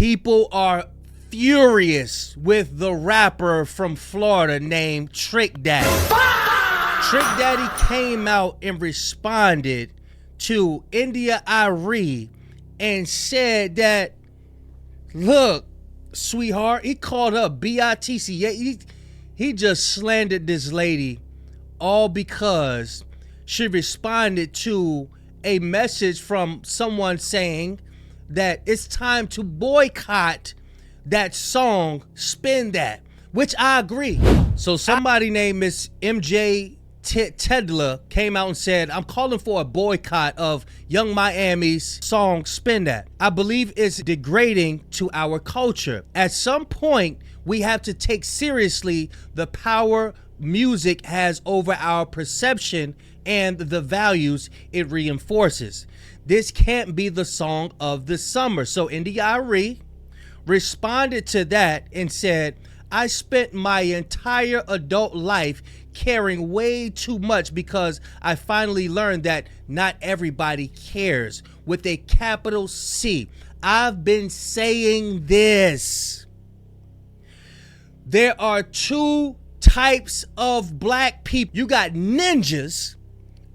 People are furious with the rapper from Florida named Trick Daddy. Trick Daddy came out and responded to Arie and said that, look, sweetheart, he called her B-I-T-C. Yeah, he just slandered this lady all because she responded to a message from someone saying that it's time to boycott that song, Spin That, which I agree. So somebody named Miss MJ Tedler came out and said, I'm calling for a boycott of Young Miami's song Spin That. I believe it's degrading to our culture. At some point, we have to take seriously the power music has over our perception and the values it reinforces. This can't be the song of the summer. So Arie responded to that and said, I spent my entire adult life caring way too much because I finally learned that not everybody cares, with a capital C. I've been saying this. There are two types of black people. You got ninjas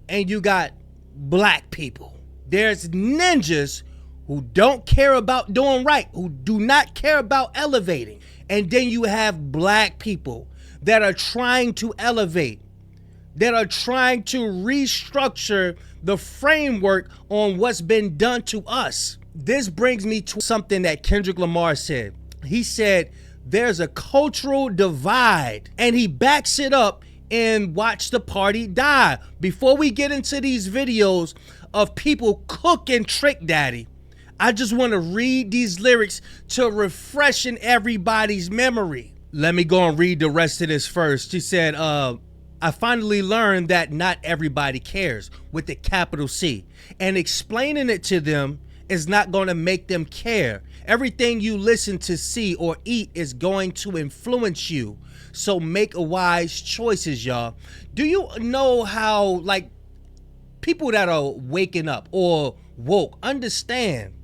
and you got black people. There's ninjas who don't care about doing right, who do not care about elevating. And then you have black people that are trying to elevate, that are trying to restructure the framework on what's been done to us. This brings me to something that Kendrick Lamar said. He said, there's a cultural divide, and he backs it up in Watch the Party Die. Before we get into these videos of people cooking Trick Daddy, I just want to read these lyrics to refreshen everybody's memory. Let me go and read the rest of this first. She said, I finally learned that not everybody cares, with the capital C. And explaining it to them is not going to make them care. Everything you listen to, see, or eat is going to influence you. So make wise choices, y'all. Do you know how, like, people that are waking up or woke understand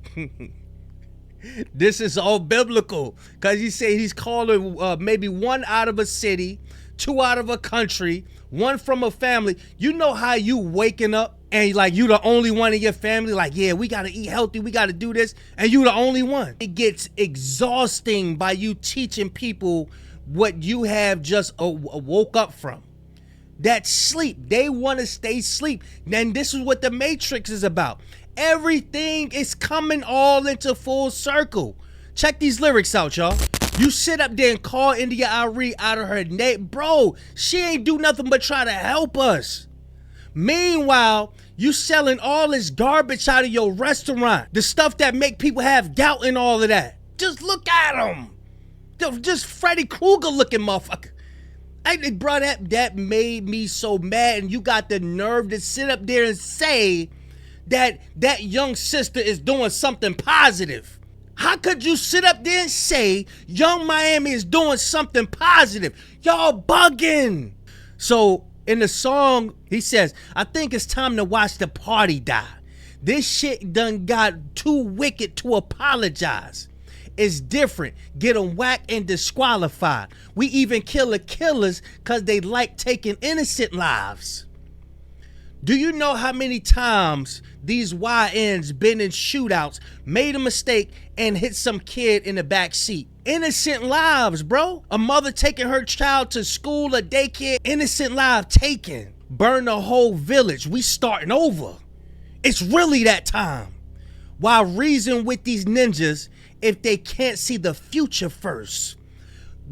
this is all biblical, because he said he's calling maybe one out of a city, two out of a country, one from a family. You know how you waking up and like you the only one in your family, like, yeah, we got to eat healthy, we got to do this, and you the only one. It gets exhausting by you teaching people what you have just woke up from. That sleep. They want to stay asleep. And this is what the Matrix is about. Everything is coming all into full circle. Check these lyrics out, y'all. You sit up there and call Arie out of her name. Bro, she ain't do nothing but try to help us. Meanwhile, you selling all this garbage out of your restaurant. The stuff that make people have gout and all of that. Just look at them. Just Freddy Krueger looking motherfucker. Bro, that made me so mad. And you got the nerve to sit up there and say that that young sister is doing something positive. How could you sit up there and say Young Miami is doing something positive? Y'all bugging. So in the song, he says, I think it's time to watch the party die. This shit done got too wicked to apologize. It's different. Get them whacked and disqualified. We even kill the killers because they like taking innocent lives. Do you know how many times these YNs been in shootouts, made a mistake, and hit some kid in the back seat? Innocent lives, bro. A mother taking her child to school or daycare, innocent life taken. Burn the whole village. We starting over. It's really that time. Why reason with these ninjas if they can't see the future first?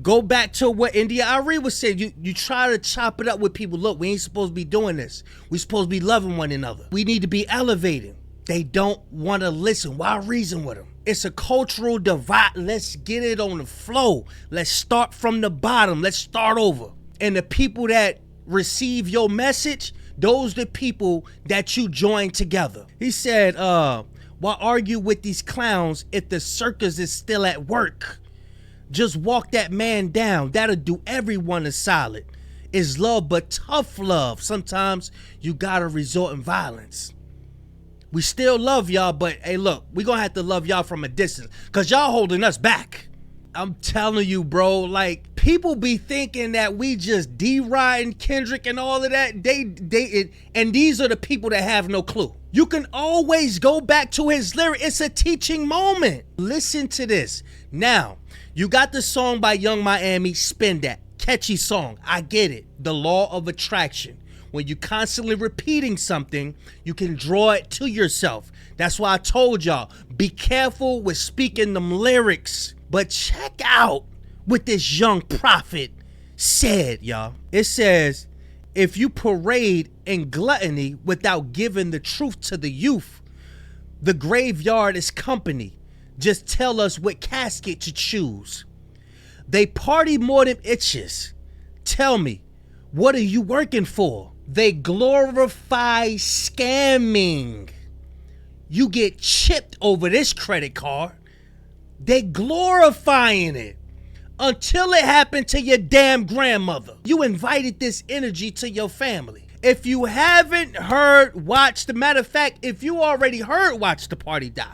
Go back to what Arie was saying. You try to chop it up with people. Look, we ain't supposed to be doing this. We supposed to be loving one another. We need to be elevating. They don't want to listen. Why reason with them? It's a cultural divide. Let's get it on the flow. Let's start from the bottom. Let's start over. And the people that receive your message, those the people that you join together. He said, why argue with these clowns if the circus is still at work? Just walk that man down. That'll do everyone a solid. It's love, but tough love. Sometimes you gotta resort in violence. We still love y'all, but hey, look, we gonna have to love y'all from a distance because y'all holding us back. I'm telling you, bro, like, people be thinking that we just D-riding Kendrick and all of that. And these are the people that have no clue. You can always go back to his lyric. It's a teaching moment. Listen to this. Now, you got the song by Young Miami, Spin That. Catchy song. I get it. The law of attraction. When you constantly repeating something, you can draw it to yourself. That's why I told y'all, be careful with speaking them lyrics. But check out what this young prophet said, y'all. It says, if you parade in gluttony without giving the truth to the youth, the graveyard is company. Just tell us what casket to choose. They party more than itches. Tell me, what are you working for? They glorify scamming. You get chipped over this credit card. They glorifying it until it happened to your damn grandmother. You invited this energy to your family. If you haven't heard, watch the matter of fact, if you already heard Watch the Party Die,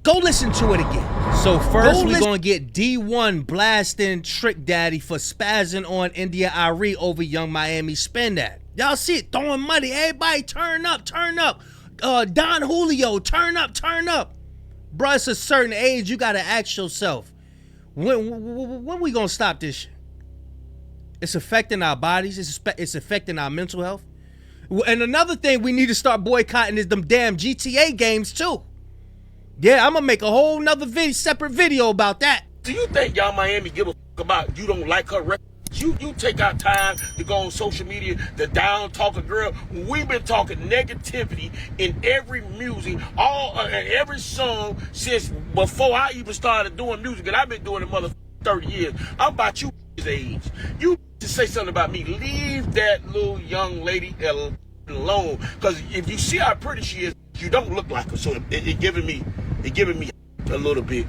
go listen to it again. So first we're gonna get D1 blasting Trick Daddy for spazzing on India Arie over Young Miami, Spin That. Y'all see it, throwing money. Everybody turn up, turn up. Don Julio, turn up, turn up. Bruh, it's a certain age, you gotta ask yourself, when we gonna stop this shit? It's affecting our bodies, it's affecting our mental health. And another thing we need to start boycotting is them damn GTA games too. Yeah, I'm gonna make a whole nother separate video about that. Do you think Young Miami give a fuck about you don't like her record? You take our time to go on social media to down talk a girl. We've been talking negativity in every music, every song since before I even started doing music, and I've been doing it mother 30 years. I'm about you age. You to say something about me. Leave that little young lady alone. Because if you see how pretty she is, you don't look like her. So it giving me a little bit.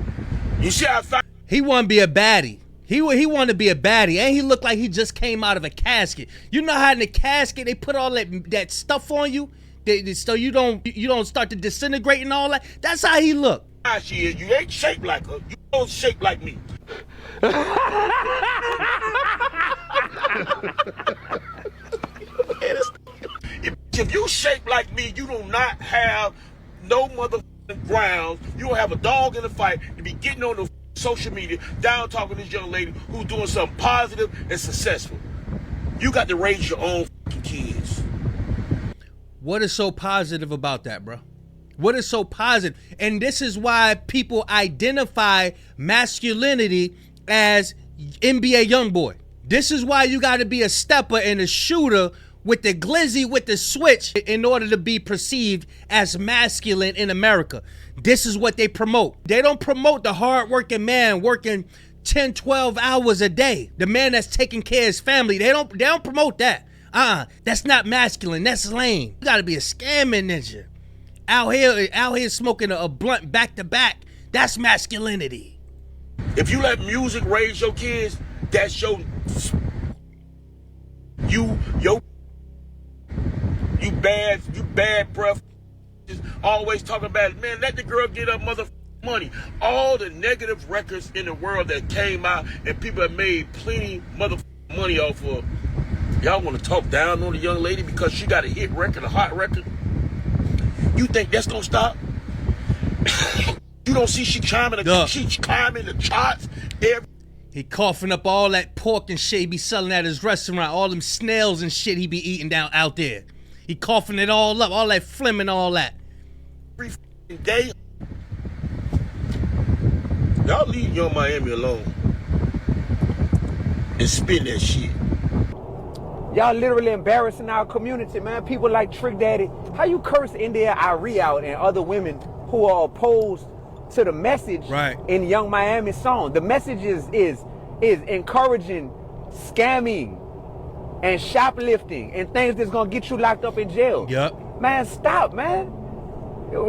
You see how he want to be a baddie. He wanted to be a baddie, and he looked like he just came out of a casket. You know how in the casket they put all that stuff on you, so you don't start to disintegrate and all that. That's how he looked. She is. You ain't shaped like her. You don't shape like me. If you shape like me, you do not have no motherfucking grounds. You don't have a dog in the fight to be getting on the social media, down talking to this young lady who's doing something positive and successful. You got to raise your own fucking kids. What is so positive about that, bro? What is so positive? And this is why people identify masculinity as NBA YoungBoy. This is why you got to be a stepper and a shooter with the glizzy, with the switch, in order to be perceived as masculine in America. This is what they promote. They don't promote the hard-working man working 10, 12 hours a day. The man that's taking care of his family. They don't promote that. That's not masculine. That's lame. You gotta be a scamming ninja. Out here smoking a blunt back to back. That's masculinity. If you let music raise your kids, that's you bad breath. Always talking about it. Man, let the girl get her motherfucking money. All the negative records in the world that came out and people have made plenty motherfucking money off of. Y'all want to talk down on the young lady because she got a hit record, a hot record? You think that's gonna stop? You don't see she climbing the charts every. He coughing up all that pork and shit he be selling at his restaurant, all them snails and shit he be eating down out there. He coughing it all up, all that phlegm and all that. Every day. Y'all leave Young Miami alone and spin that shit. Y'all literally embarrassing our community, man. People like Trick Daddy. How you curse India Arie out and other women who are opposed to the message in Young Miami song? The message is encouraging scamming and shoplifting and things that's gonna get you locked up in jail. Yep. Man, stop, man.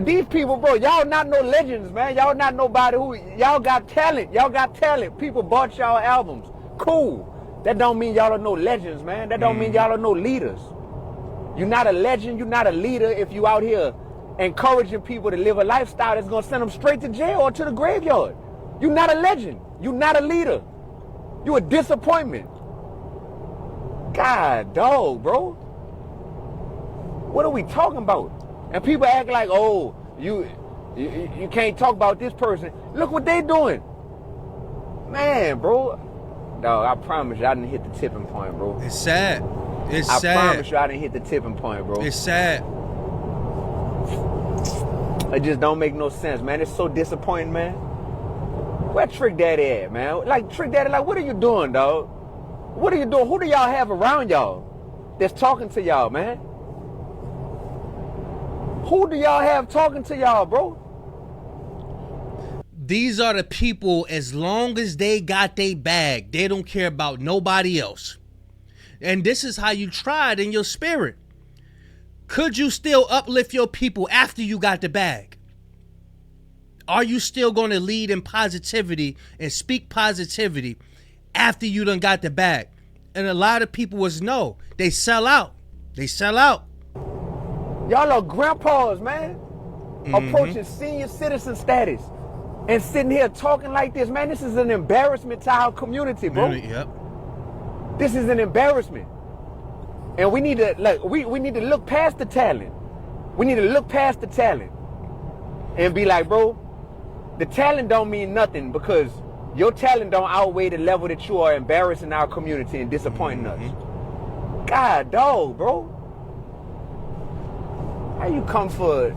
These people, bro, y'all not no legends, man. Y'all not nobody y'all got talent. Y'all got talent. People bought y'all albums. Cool. That don't mean y'all are no legends, man. That don't mean y'all are no leaders. You're not a legend. You're not a leader if you out here encouraging people to live a lifestyle that's gonna send them straight to jail or to the graveyard. You're not a legend. You're not a leader. You're a disappointment. God, dog, bro. What are we talking about? And people act like, oh, you can't talk about this person. Look what they doing. Man, bro. Dog, I promise you I didn't hit the tipping point, bro. It's sad. It's sad. I promise you I didn't hit the tipping point, bro. It's sad. It just don't make no sense, man. It's so disappointing, man. Where Trick Daddy at, man? Like, Trick Daddy, like, what are you doing, dog? What are you doing? Who do y'all have around y'all that's talking to y'all, man? Who do y'all have talking to y'all, bro? These are the people, as long as they got their bag, they don't care about nobody else. And this is how you try it in your spirit. Could you still uplift your people after you got the bag? Are you still going to lead in positivity and speak positivity after you done got the bag? And a lot of people was no. They sell out. They sell out. Y'all are grandpas, man. Approaching senior citizen status and sitting here talking like this, man. This is an embarrassment to our community, bro. Yep. This is an embarrassment. And we need to we need to look past the talent. We need to look past the talent and be like, bro, the talent don't mean nothing because your talent don't outweigh the level that you are embarrassing our community and disappointing us. God, dog, bro. How you come for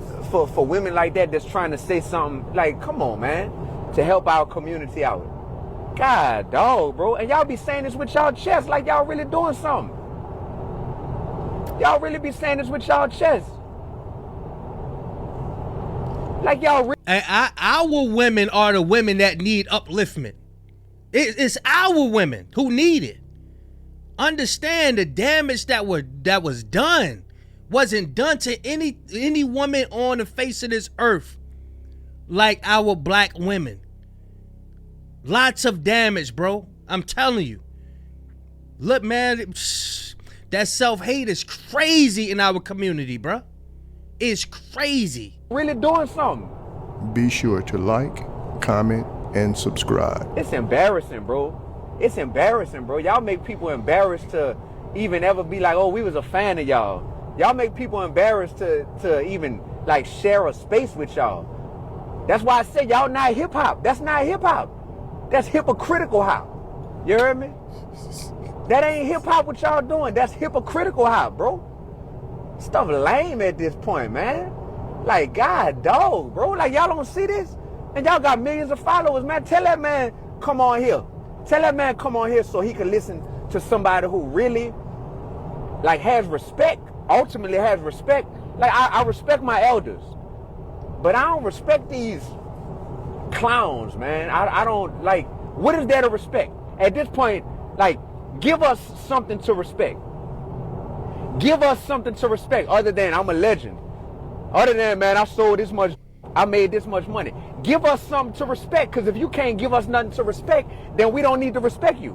women like that that's trying to say something like, come on, man, to help our community out? God, dog, bro. And y'all be saying this with y'all chest like y'all really doing something. Y'all really be saying this with y'all chest. Like y'all our women are the women that need upliftment. It's our women who need it. Understand the damage that was done wasn't done to any woman on the face of this earth like our black women. Lots of damage, bro. I'm telling you. Look, man, that self-hate is crazy in our community, bro. It's crazy. Really doing something. Be sure to like, comment, and subscribe. It's embarrassing, bro. It's embarrassing, bro. Y'all make people embarrassed to even ever be like, oh, we was a fan of y'all. Y'all make people embarrassed to even like share a space with y'all. That's why I say y'all not hip hop. That's not hip hop. That's hypocritical hop. You heard me? That ain't hip hop what y'all doing. That's hypocritical hop, bro. Stuff lame at this point, man. Like, God, dog, bro. Like, y'all don't see this? And y'all got millions of followers, man. Tell that man come on here. Tell that man come on here so he can listen to somebody who really, like, has respect. Ultimately has respect. Like, I respect my elders. But I don't respect these clowns, man. I don't, like, what is there to respect? At this point, like, give us something to respect. Give us something to respect other than I'm a legend. Other than, man, I sold this much, I made this much money. Give us something to respect, because if you can't give us nothing to respect, then we don't need to respect you.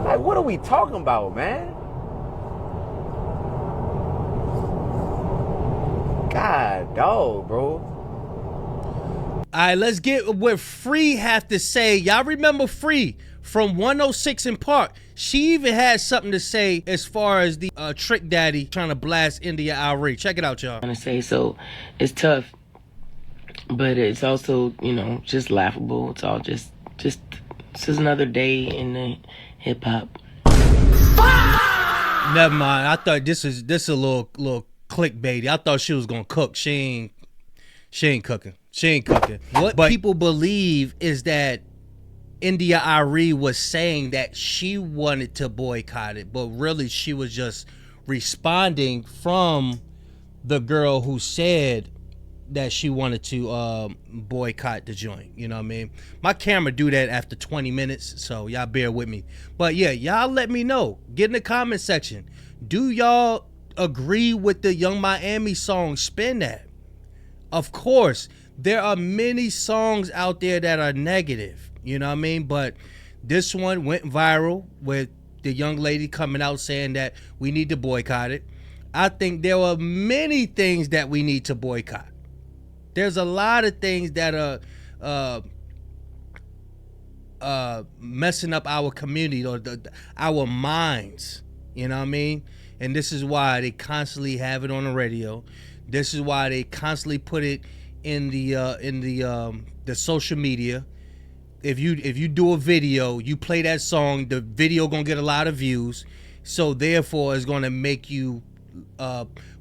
Like, what are we talking about, man? God, dog, bro. All right, let's get what Free have to say. Y'all remember Free from 106 in Park? She even had something to say as far as the Trick Daddy trying to blast India Arie. Check it out, y'all. I'm gonna say, so it's tough, but it's also, you know, just laughable. It's all just this is another day in the hip hop. Never mind. I thought this is a little clickbaity. I thought she was gonna cook. She ain't cooking. She ain't cooking. What people believe is that India Arie was saying that she wanted to boycott it, but really she was just responding from the girl who said that she wanted to boycott the joint. You know what I mean? My camera do that after 20 minutes, so y'all bear with me. But yeah, y'all let me know. Get in the comment section. Do y'all agree with the Young Miami song Spin That? Of course, there are many songs out there that are negative. You know what I mean? But this one went viral with the young lady coming out saying that we need to boycott it. I think there are many things that we need to boycott. There's a lot of things that are messing up our community or our minds. You know what I mean? And this is why they constantly have it on the radio. This is why they constantly put it in the social media. If you do a video, you play that song, the video gonna get a lot of views. So therefore, it's gonna make you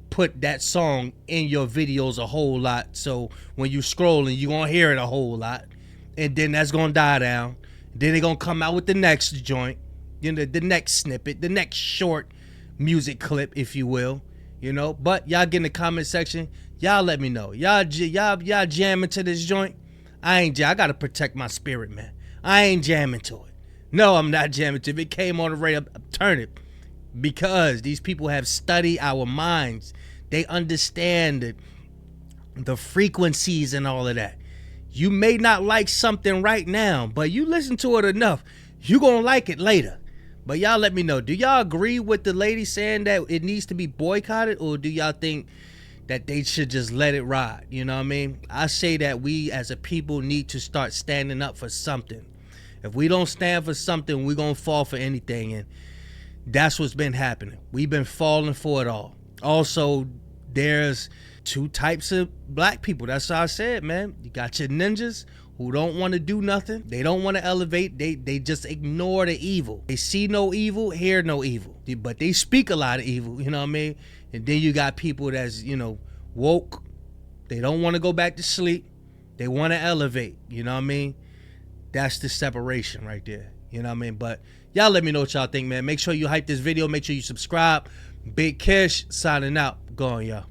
put that song in your videos a whole lot. So when you scrolling, you gonna hear it a whole lot, and then that's gonna die down. Then they gonna come out with the next joint, you know, the next snippet, the next short music clip, if you will, you know. But y'all get in the comment section, y'all let me know. Y'all jamming to this joint? I gotta protect my spirit, man. I ain't jamming to it. No, I'm not jamming to it. If it came on the radio, turn it. Because these people have studied our minds. They understand the frequencies and all of that. You may not like something right now, but you listen to it enough, you gonna like it later. But y'all let me know. Do y'all agree with the lady saying that it needs to be boycotted, or do y'all think that they should just let it ride? You know what I mean? I say that we as a people need to start standing up for something. If we don't stand for something, we're gonna fall for anything, and that's what's been happening. We've been falling for it all. Also, there's two types of black people. That's what I said, man. You got your ninjas who don't want to do nothing. They don't want to elevate. They just ignore the evil. They see no evil, hear no evil. But they speak a lot of evil, you know what I mean? And then you got people that's, you know, woke. They don't want to go back to sleep. They want to elevate, you know what I mean? That's the separation right there, you know what I mean? But y'all let me know what y'all think, man. Make sure you hype this video. Make sure you subscribe. Big Kish signing out. Go on, y'all.